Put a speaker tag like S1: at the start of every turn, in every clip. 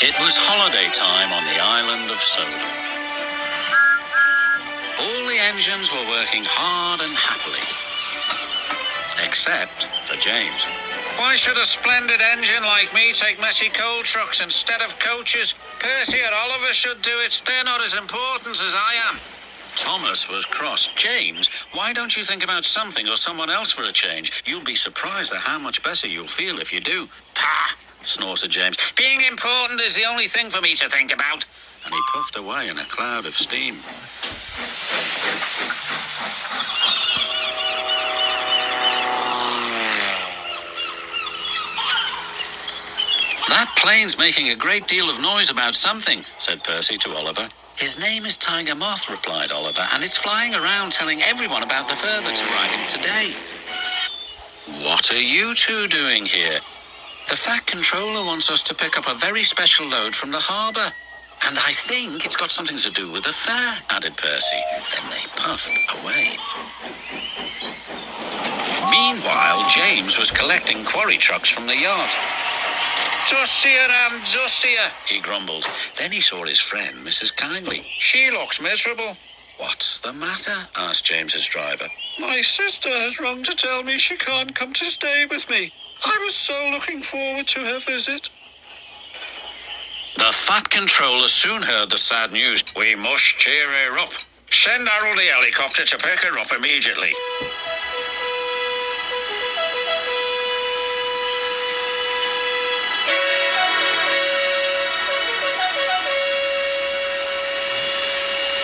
S1: It was holiday time on the island of Sodor. All the engines were working hard and happily. Except for James. Why should a splendid engine like me take messy coal trucks instead of coaches? Percy and Oliver should do it. They're not as important as I am. Thomas was cross. James, why don't you think about something or someone else for a change? You'll be surprised at how much better you'll feel if you do. Pah! Snorted James. Being important is the only thing for me to think about. And he puffed away in a cloud of steam. That plane's making a great deal of noise about something, said Percy to Oliver. His name is Tiger Moth, replied Oliver, and it's flying around telling everyone about the fur that's arriving today. What are you two doing here? The Fat Controller wants us to pick up a very special load from the harbour. And I think it's got something to do with the fair, added Percy. Then they puffed away. Meanwhile, James was collecting quarry trucks from the yacht. Dustier and dustier, he grumbled. Then he saw his friend, Mrs. Kindly. She looks miserable. What's the matter? Asked James's driver. My sister has rung to tell me she can't come to stay with me. I was so looking forward to her visit. The Fat Controller soon heard the sad news. We must cheer her up. Send Harold the helicopter to pick her up immediately.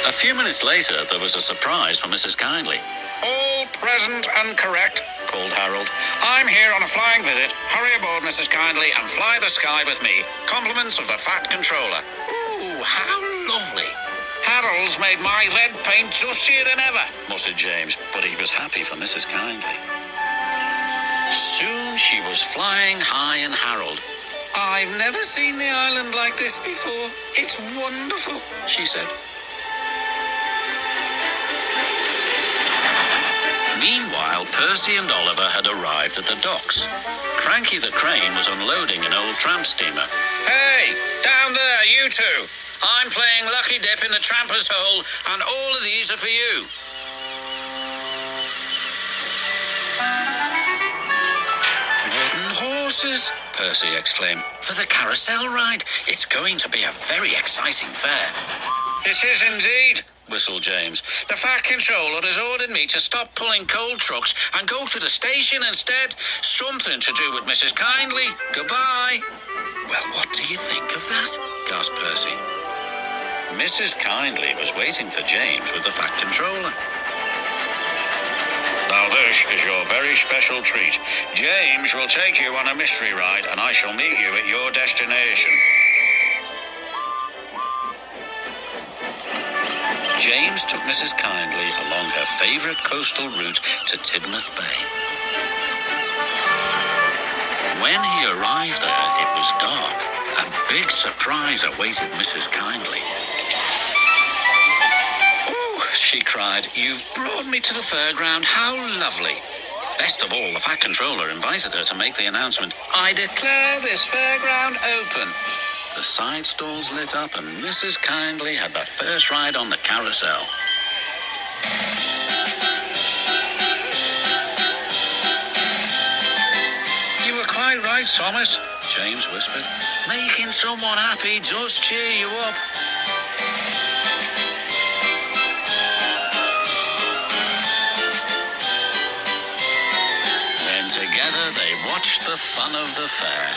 S1: A few minutes later, there was a surprise for Mrs. Kindly. All present and correct, called Harold. I'm here on a flying visit. Hurry aboard, Mrs. Kindly, and fly the sky with me. Compliments of the Fat Controller. Ooh, how lovely. Harold's made my lead paint dustier than ever, muttered James, but he was happy for Mrs. Kindly. Soon she was flying high in Harold. I've never seen the island like this before. It's wonderful, she said. Meanwhile, Percy and Oliver had arrived at the docks. Cranky the Crane was unloading an old tramp steamer. Hey, down there, you two. I'm playing Lucky Dip in the Tramper's Hole, and all of these are for you. Wooden horses, Percy exclaimed, for the carousel ride. It's going to be a very exciting fair. It is indeed, whistled James. The Fat Controller has ordered me to stop pulling coal trucks and go to the station instead. Something to do with Mrs. Kindly. Goodbye. Well, what do you think of that? Gasped Percy. Mrs. Kindly was waiting for James with the Fat Controller. Now this is your very special treat. James will take you on a mystery ride and I shall meet you at your destination. James took Mrs. Kindly along her favourite coastal route to Tidmouth Bay. When he arrived there, it was dark. A big surprise awaited Mrs. Kindly. Oh, she cried, you've brought me to the fairground. How lovely. Best of all, the Fat Controller invited her to make the announcement, I declare this fairground open. The side stalls lit up and Mrs. Kindly had the first ride on the carousel. You were quite right, Thomas, James whispered. Making someone happy does cheer you up. Then together they watched the fun of the fair.